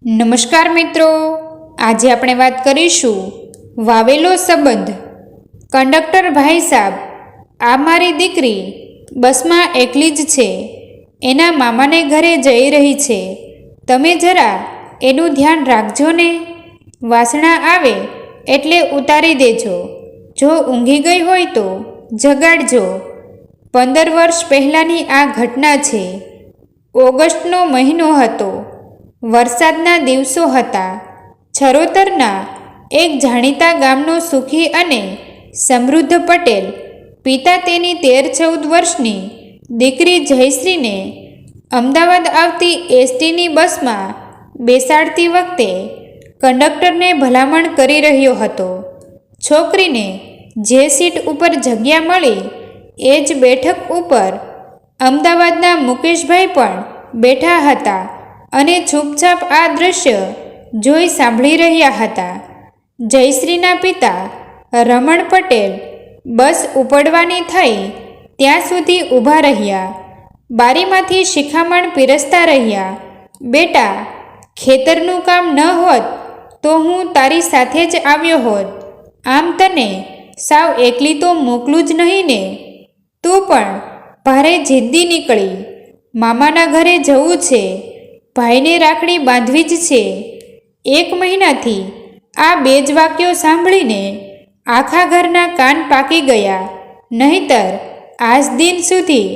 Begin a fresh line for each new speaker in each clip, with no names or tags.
નમસ્કાર મિત્રો, આજે આપણે વાત કરીશું વાવેલો સંબંધ। કંડક્ટર ભાઈ સાહેબ, આ મારી દીકરી બસમાં એકલી જ છે, એના મામાને ઘરે જઈ રહી છે, તમે જરા એનું ધ્યાન રાખજો ને। વાસણા આવે એટલે ઉતારી દેજો, જો ઊંઘી ગઈ હોય તો જગાડજો। 15 વર્ષ પહેલાંની આ ઘટના છે। ઓગસ્ટનો મહિનો હતો, વરસાદના દિવસો હતા। છરોતરના એક જાણીતા ગામનો સુખી અને સમૃદ્ધ પટેલ પિતા તેની 13-14 વર્ષની દીકરી જયશ્રીને અમદાવાદ આવતી એસટીની બસમાં બેસાડતી વખતે કંડક્ટરને ભલામણ કરી રહ્યો હતો। છોકરીને જે સીટ ઉપર જગ્યા મળી એ જ બેઠક ઉપર અમદાવાદના મુકેશભાઈ પણ બેઠા હતા અને છૂપછાપ આ દૃશ્ય જોઈ સાંભળી રહ્યા હતા। જયશ્રીના પિતા રમણ પટેલ બસ ઉપડવાની થઈ ત્યાં સુધી ઊભા રહ્યા, બારીમાંથી શિખામણ પીરસતા રહ્યા। બેટા, ખેતરનું કામ ન હોત તો હું તારી સાથે જ આવ્યો હોત, આમ તને સાવ એકલી તો મોકલું જ નહીં ને। તું પણ ભારે જિદ્દી નીકળી, મામાના ઘરે જવું છે, ભાઈને રાખડી બાંધવી જ છે। 1 મહિનાથી આ 2 જ વાક્યો સાંભળીને આખા ઘરના કાન પાકી ગયા, નહીતર આજ દિન સુધી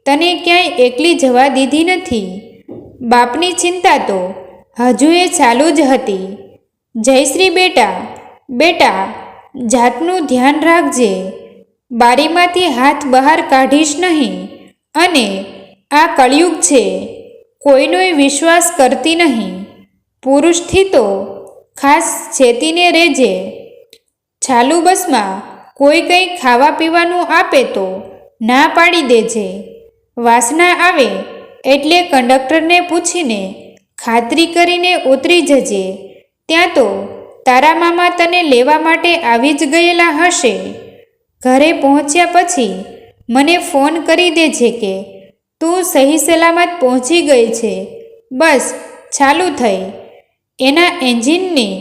તને ક્યાંય એકલી જવા દીધી નથી। બાપની ચિંતા તો હજુ એ ચાલુ જ હતી। જયશ્રી બેટા, બેટા, જાતનું ધ્યાન રાખજે, બારીમાંથી હાથ બહાર કાઢીશ નહીં, અને આ કળિયુગ છે, કોઈનોય વિશ્વાસ કરતી નહીં, પુરુષથી તો ખાસ ચેતીને રહેજે। ચાલુ બસમાં કોઈ કંઈ ખાવા પીવાનું આપે તો ના પાડી દેજે। વાસણા આવે એટલે કંડક્ટરને પૂછીને ખાતરી કરીને ઉતરી જજે, ત્યાં તો તારા મામા તને લેવા માટે આવી જ ગયેલા હશે। ઘરે પહોંચ્યા પછી મને ફોન કરી દેજે કે તું સહી સલામત પહોંચી ગઈ છે। બસ ચાલુ થઈ। એના એન્જિનની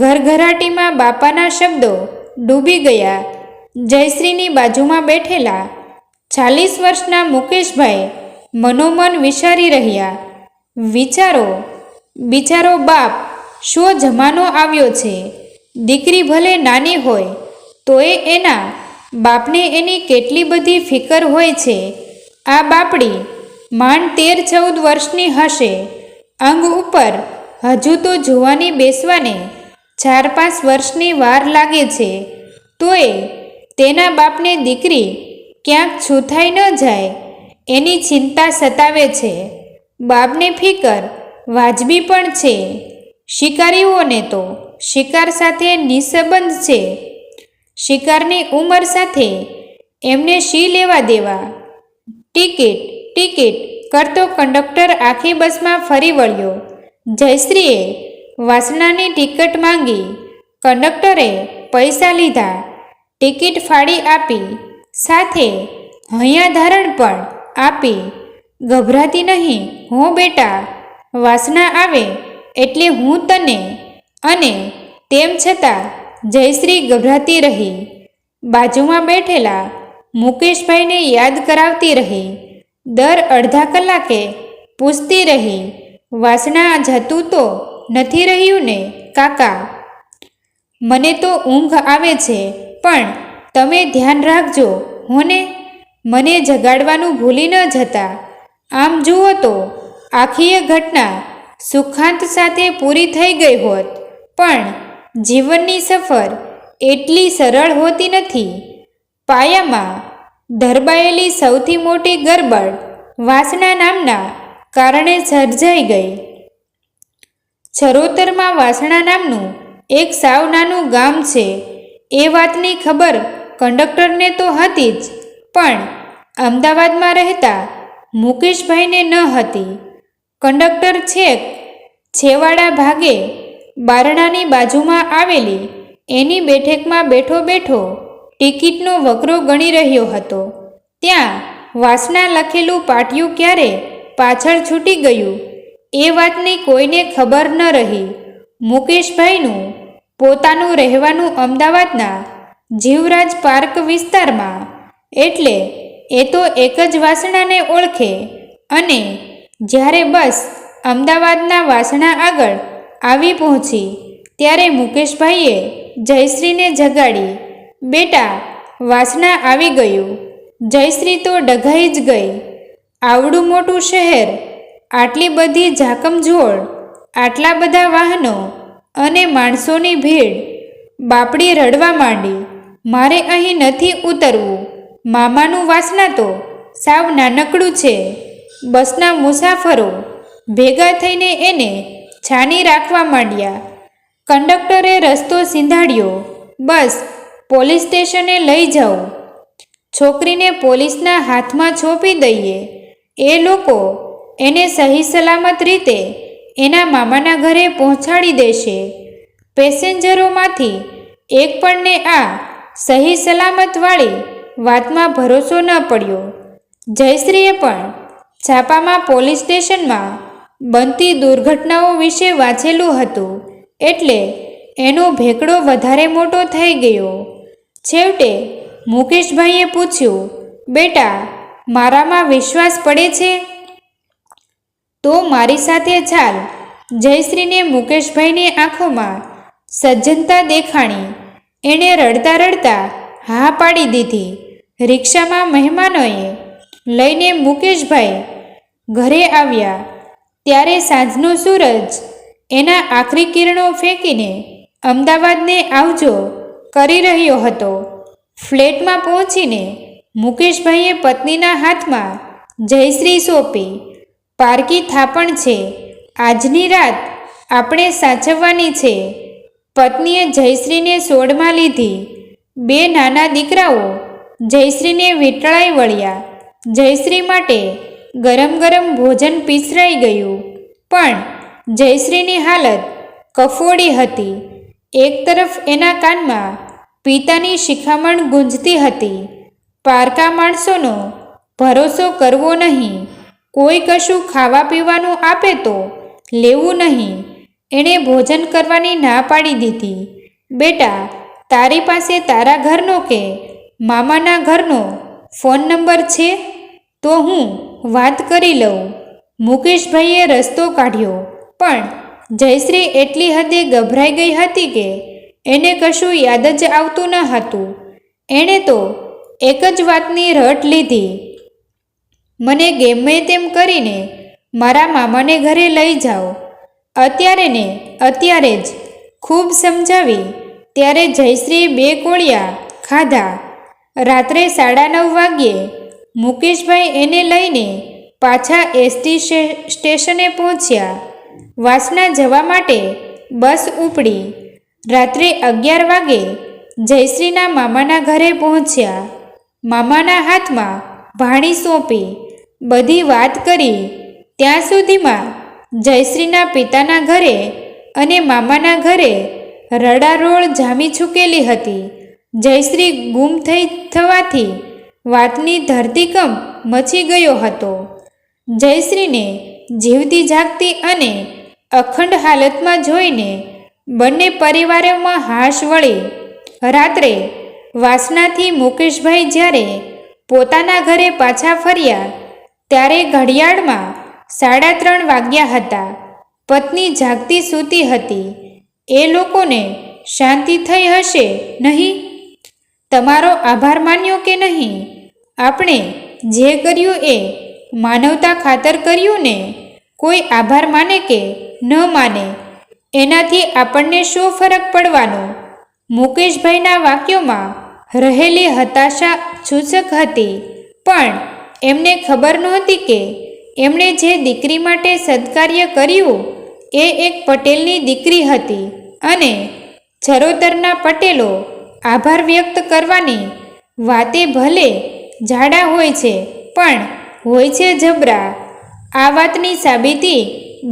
ઘરઘરાટીમાં બાપાના શબ્દો ડૂબી ગયા। જયશ્રીની બાજુમાં બેઠેલા 40 વર્ષના મુકેશભાઈ મનોમન વિચારી રહ્યા, વિચારો, બિચારો બાપ, શો જમાનો આવ્યો છે। દીકરી ભલે નાની હોય તોય એના બાપને એની કેટલી બધી ફિકર હોય છે। આ બાપડી માંડ 13-14 વર્ષની હશે, અંગ ઉપર હજુ તો જુવાની બેસવાને 4-5 વર્ષની વાર લાગે છે, તોય તેના બાપને દીકરી ક્યાંક છૂથાઈ ન જાય એની ચિંતા સતાવે છે। બાપને ફિકર વાજબી પણ છે, શિકારીઓને તો શિકાર સાથે નિસંબંધ છે, શિકારની ઉંમર સાથે એમને શી લેવા દેવા। ટિકિટ ટિકિટ કરતો કંડક્ટર આખી બસમાં ફરી વળ્યો। જયશ્રીએ વાસણાની ટિકિટ માંગી, કંડક્ટરે પૈસા લીધા, ટિકિટ ફાડી આપી, સાથે હૈયાધારણ પણ આપી। ગભરાતી નહીં હો બેટા, વાસણા આવે એટલે હું તને, અને તેમ છતાં જયશ્રી ગભરાતી રહી, બાજુમાં બેઠેલા મુકેશભાઈને યાદ કરાવતી રહી, દર અડધા કલાકે પૂછતી રહી, વાસણા જતું તો નથી રહ્યું ને કાકા? મને તો ઊંઘ આવે છે, પણ તમે ધ્યાન રાખજો હોને, મને જગાડવાનું ભૂલી ન જતા। આમ જુઓ તો આખી એ ઘટના સુખાંત સાથે પૂરી થઈ ગઈ હોત, પણ જીવનની સફર એટલી સરળ હોતી નથી। પાયામાં ધરબાયેલી સૌથી મોટી ગરબડ વાસણા નામના કારણે સર્જાઈ ગઈ। છરોતરમાં વાસણા નામનું એક સાવ નાનું ગામ છે, એ વાતની ખબર કંડક્ટરને તો હતી જ, પણ અમદાવાદમાં રહેતા મુકેશભાઈને ન હતી। કંડક્ટર છેક છેવાડા ભાગે બારણાની બાજુમાં આવેલી એની બેઠકમાં બેઠો બેઠો ટિકિટનો વકરો ગણી રહ્યો હતો। ત્યાં વાસણા લખેલું પાટિયું ક્યારે પાછળ છૂટી ગયું એ વાતની કોઈને ખબર ન રહી. મુકેશભાઈનું પોતાનું રહેવાનું અમદાવાદના જીવરાજ પાર્ક વિસ્તારમાં, એટલે એ તો એક જ વાસણાને ઓળખે. અને જ્યારે બસ અમદાવાદના વાસણા આગળ આવી પહોંચી ત્યારે મુકેશભાઈએ જયશ્રીને જગાડી. બેટા, વાસણા આવી ગયું. જયશ્રી તો ડઘાઈ જ ગઈ. આવડું મોટું શહેર, આટલી બધી ઝાકમઝોળ, આટલા બધા વાહનો અને માણસોની ભીડ. બાપડી રડવા માંડી. મારે અહીં નથી ઉતરવું. મામાનું વાસણા તો સાવ નાનકડું છે. બસના મુસાફરો ભેગા થઈને એને છાની રાખવા માંડ્યા. કંડક્ટરે રસ્તો સિંધાડ્યો. બસ પોલીસ સ્ટેશને લઈ જાઓ. છોકરીને પોલીસના હાથમાં સોંપી દઈએ. એ લોકો એને સહી સલામત રીતે એના મામાના ઘરે પહોંચાડી દેશે. પેસેન્જરોમાંથી એક પણને આ સહી સલામતવાળી વાતમાં ભરોસો ન પડ્યો. જયશ્રીએ પણ છાપામાં પોલીસ સ્ટેશનમાં બનતી દુર્ઘટનાઓ વિશે વાંચેલું હતું, એટલે એનો ભેકડો વધારે મોટો થઈ ગયો. છેવટે મુકેશભાઈએ પૂછ્યું, બેટા, મારામાં વિશ્વાસ પડે છે? તો મારી સાથે ચાલ. જયશ્રીને મુકેશભાઈની આંખોમાં સજ્જનતા દેખાણી. એણે રડતા રડતા હા પાડી દીધી. રિક્ષામાં મહેમાનોએ લઈને મુકેશભાઈ ઘરે આવ્યા ત્યારે સાંજનો સૂરજ એના આખરી કિરણો ફેંકીને અમદાવાદને આવજો કરી રહ્યો હતો. ફ્લેટમાં પહોંચીને મુકેશભાઈએ પત્નીના હાથમાં જયશ્રી સોંપી. પારકી થાપણ છે. આજની રાત આપણે સાચવવાની છે. પત્નીએ જયશ્રીને સોડમાં લીધી. બે નાના દીકરાઓ જયશ્રીને વીંટળાઈ વળ્યા. જયશ્રી માટે ગરમ ગરમ ભોજન પીસરાઈ ગયું, પણ જયશ્રીની હાલત કફોડી હતી. એક તરફ એના કાનમાં પિતાની શિખામણ ગુંજતી હતી, પારકા માણસોનો ભરોસો કરવો નહીં. કોઈ કશું ખાવા પીવાનું આપે તો લેવું નહીં. એણે ભોજન કરવાની ના પાડી દીધી. બેટા, તારી પાસે તારા ઘરનો કે મામાના ઘરનો ફોન નંબર છે? તો હું વાત કરી લઉં. મુકેશભાઈએ રસ્તો કાઢ્યો, પણ જયશ્રી એટલી હદે ગભરાઈ ગઈ હતી કે એને કશું યાદ જ આવતું ન હતું. એણે તો એક જ વાતની રટ લીધી, મને ગમે તેમ કરીને મારા મામાને ઘરે લઈ જાઓ. અત્યારે ને અત્યારે જ. ખૂબ સમજાવી ત્યારે જયશ્રીએ 2 કોળિયા ખાધા. રાત્રે 9:30 વાગ્યે મુકેશભાઈ એને લઈને પાછા એસટી સ્ટેશને પહોંચ્યા. વાસણા જવા માટે બસ ઉપડી. રાત્રે 11 વાગે જયશ્રીના મામાના ઘરે પહોંચ્યા. મામાના હાથમાં ભાણી સોંપી બધી વાત કરી. ત્યાં સુધીમાં જયશ્રીના પિતાના ઘરે અને મામાના ઘરે રડારોળ જામી ચૂકેલી હતી. જયશ્રી ગુમ થવાથી વાતની ધરતીકંપ મચી ગયો હતો. જયશ્રીને જીવતી જાગતી અને અખંડ હાલતમાં જોઈને બંને પરિવારોમાં હાશ વળી. રાત્રે વાસણાથી મુકેશભાઈ જ્યારે પોતાના ઘરે પાછા ફર્યા ત્યારે ઘડિયાળમાં 3:30 વાગ્યા હતા. પત્ની જાગતી સૂતી હતી. એ લોકોને શાંતિ થઈ હશે નહીં? તમારો આભાર માન્યો કે નહીં? આપણે જે કર્યું એ માનવતા ખાતર કર્યું ને? કોઈ આભાર માને કે ન માને, એનાથી આપણને શું ફરક પડવાનો? મુકેશભાઈના વાક્યોમાં રહેલી હતાશા સૂચક હતી, પણ એમને ખબર નહોતી કે એમણે જે દીકરી માટે સત્કાર્ય કર્યું એ એક પટેલની દીકરી હતી. અને ચરોતરના પટેલો આભાર વ્યક્ત કરવાની વાતે ભલે જાડા હોય છે, પણ હોય છે જબરા. આ વાતની સાબિતી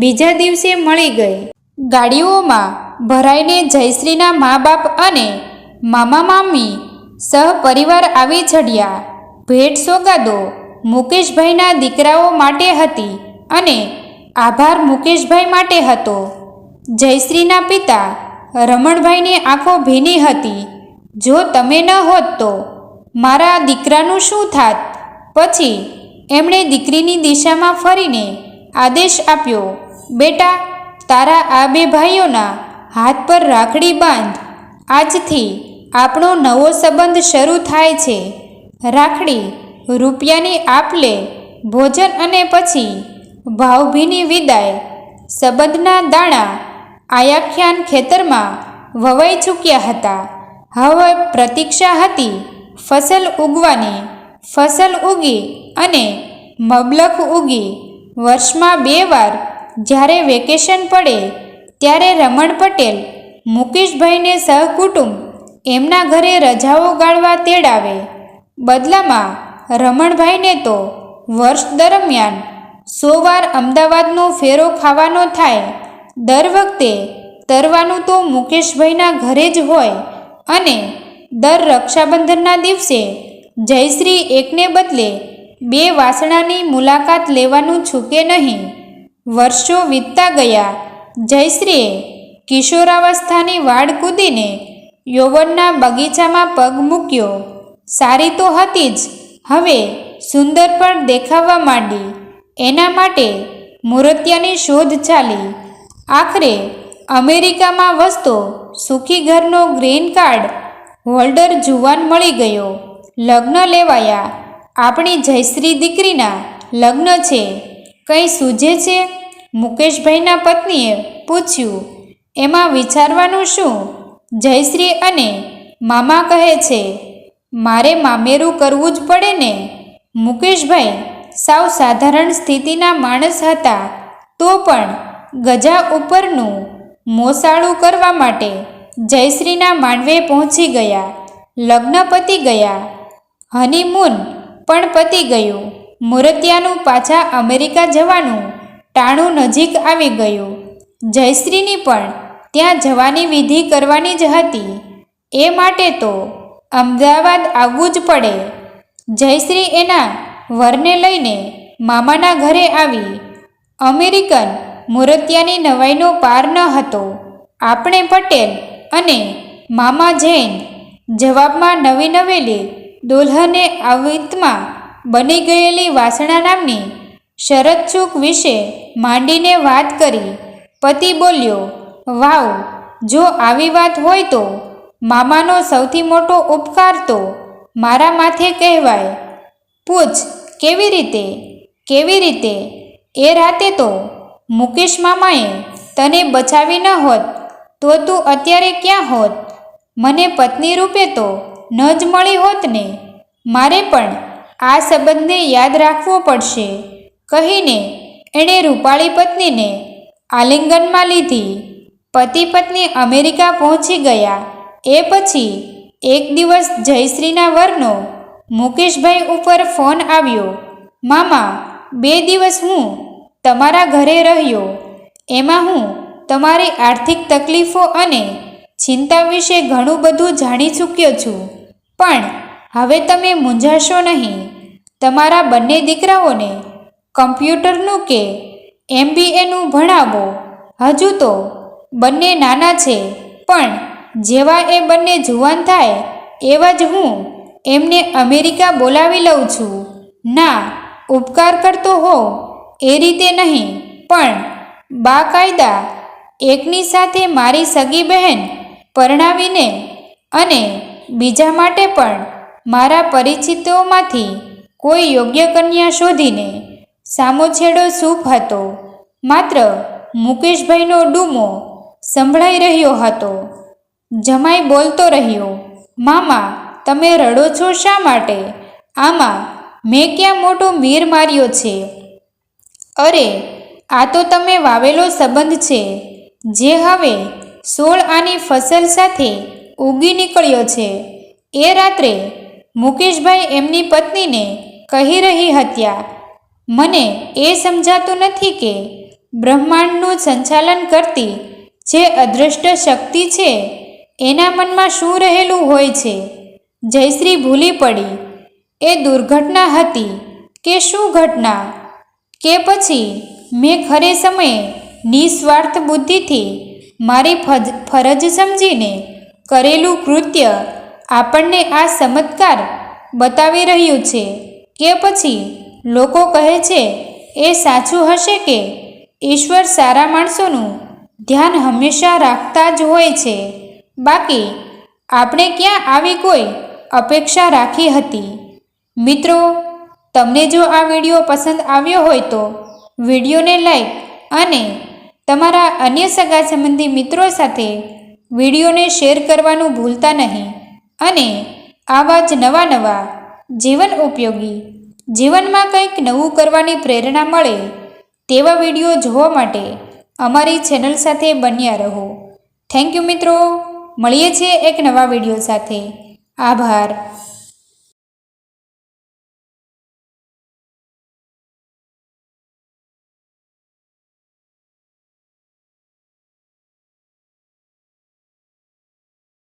બીજા દિવસે મળી ગઈ. ગાડીઓમાં ભરાઈને જયશ્રીના મા બાપ અને મામા મામી સહપરિવાર આવી ચડ્યા. ભેટ સોગાદો મુકેશભાઈના દીકરાઓ માટે હતી અને આભાર મુકેશભાઈ માટે હતો. જયશ્રીના પિતા રમણભાઈની આંખો ભીની હતી. જો તમે ન હોત તો મારા દીકરાનું શું થાત? પછી એમણે દીકરીની દિશામાં ફરીને આદેશ આપ્યો, બેટા, તારા આ બે ભાઈઓના હાથ પર રાખડી બાંધ. આજથી આપણો નવો સંબંધ શરૂ થાય છે. રાખડી, રૂપિયાની આપ-લે, ભોજન અને પછી ભાવભીની વિદાય. સંબંધના દાણા આયાખ્યાન ખેતરમાં વવાઈ ચૂક્યા હતા. હવે પ્રતીક્ષા હતી ફસલ ઉગવાની. ફસલ ઉગી અને મબલખ ઉગી. વર્ષમાં 2 વાર જ્યારે વેકેશન પડે ત્યારે રમણ પટેલ મુકેશભાઈને સહકુટુંબ એમના ઘરે રજાઓ ગાળવા તેડાવે. બદલામાં રમણભાઈને તો વર્ષ દરમિયાન 100 વાર અમદાવાદનો ફેરો ખાવાનો થાય. દર વખતે તરવાનું તો મુકેશભાઈના ઘરે જ હોય અને દર રક્ષાબંધનના દિવસે જયશ્રી એકને બદલે 2 વાસણાની મુલાકાત લેવાનું ચૂકે નહીં. વર્ષો વીતતા ગયા. જયશ્રીએ કિશોરાવસ્થાની વાડ કૂદીને યૌવનના બગીચામાં પગ મૂક્યો. સારી તો હતી જ, હવે સુંદર પણ દેખાવા માંડી. એના માટે મૂર્તિયાની શોધ ચાલી. આખરે અમેરિકામાં વસતો સુખી ઘરનો ગ્રીન કાર્ડ હોલ્ડર જુવાન મળી ગયો. લગ્ન લેવાયા. આપણી જયશ્રી દીકરીના લગ્ન છે. કંઈ સૂઝે છે? મુકેશભાઈના પત્નીએ પૂછ્યું. એમાં વિચારવાનું શું? જયશ્રી અને મામા કહે છે. મારે મામેરું કરવું જ પડે ને? મુકેશભાઈ સાવ સાધારણ સ્થિતિના માણસ હતા, તો પણ ગજા ઉપરનું મોસાળું કરવા માટે જયશ્રીના માંડવે પહોંચી ગયા. લગ્ન પતી ગયા. હનીમૂન પણ પતી ગયું. મૂર્તિયાનું પાછા અમેરિકા જવાનું ટાણું નજીક આવી ગયું. જયશ્રીની પણ ત્યાં જવાની વિધિ કરવાની જ હતી. એ માટે તો અમદાવાદ આવવું જ પડે. જયશ્રી એના વરને લઈને મામાના ઘરે આવી. અમેરિકન મૂર્તિયાની નવાઈનો પાર ન હતો. આપણે પટેલ અને મામા જૈન. જવાબમાં નવી નવેલી દુલ્હને આવિતમાં બની ગયેલી વાસણા નામની શરતચૂક વિશે માંડીને વાત કરી. પતિ બોલ્યો, વાવ, જો આવી વાત હોય તો મામાનો સૌથી મોટો ઉપકાર તો મારા માથે કહેવાય. પૂછ, કેવી રીતે? કેવી રીતે? એ રાતે તો મુકેશ મામાએ તને બચાવી ન હોત તો તું અત્યારે ક્યાં હોત? મને પત્ની રૂપે તો ન જ મળી હોત ને. મારે પણ આ સંબંધને યાદ રાખવો પડશે, કહીને એણે રૂપાળી પત્નીને આલિંગનમાં લીધી. પતિ પત્ની અમેરિકા પહોંચી ગયા. એ પછી એક દિવસ જયશ્રીના વરનો મુકેશભાઈ ઉપર ફોન આવ્યો. મામા, 2 દિવસ હું તમારા ઘરે રહ્યો. એમાં હું તમારી આર્થિક તકલીફો અને ચિંતા વિશે ઘણું બધું જાણી ચૂક્યો છું. પણ હવે તમે મૂંઝાશો નહીં. તમારા બંને દીકરાઓને કમ્પ્યુટરનું કે MBAનું ભણાવો. હજુ તો બંને નાના છે, પણ જેવા એ બંને જુવાન થાય એવા જ હું એમને અમેરિકા બોલાવી લઉં છું. ના, ઉપકાર કરતો હોવ એ રીતે નહીં, પણ બાકાયદા એકની સાથે મારી સગી બહેન પરણાવીને અને બીજા માટે પણ મારા પરિચિતોમાંથી કોઈ યોગ્ય કન્યા શોધીને. સામોછેડો સૂપ હતો. માત્ર મુકેશભાઈનો ડૂમો સંભળાઈ રહ્યો હતો. જમાઈ બોલતો રહ્યો, મામા, તમે રડો છો શા માટે? આમાં મેં ક્યાં મોટો મીર માર્યો છે? અરે, આ તો તમે વાવેલો સંબંધ છે, જે હવે 16 આની ફસલ સાથે ઉગી નીકળ્યો છે. એ રાત્રે મુકેશભાઈ એમની પત્નીને કહી રહી હતા, મને એ સમજાતું નથી કે બ્રહ્માંડનું સંચાલન કરતી જે અદૃષ્ટ શક્તિ છે એના મનમાં શું રહેલું હોય છે. જયશ્રી ભૂલી પડી. એ દુર્ઘટના હતી કે શું ઘટના? કે પછી મેં ખરે સમયે નિસ્વાર્થ બુદ્ધિથી મારી ફરજ સમજીને કરેલું કૃત્ય આપણને આ ચમત્કાર બતાવી રહ્યું છે કે પછી લોકો કહે છે એ સાચું હશે કે ઈશ્વર સારા માણસોનું ધ્યાન હંમેશા રાખતા જ હોય છે? બાકી આપણે ક્યાં આવી કોઈ અપેક્ષા રાખી હતી? મિત્રો, તમને જો આ વિડીયો પસંદ આવ્યો હોય તો વિડીયોને લાઈક અને તમારા અન્ય સગા સંબંધી મિત્રો સાથે વિડીયોને શેર કરવાનું ભૂલતા નહીં. અને આવા જ નવા જીવન ઉપયોગી, જીવનમાં કંઈક નવું કરવાની પ્રેરણા મળે તેવા વિડીયો જોવા માટે અમારી ચેનલ સાથે બન્યા રહો. થેન્ક યુ મિત્રો. મળીએ છીએ એક નવા વિડીયો સાથે. આભાર.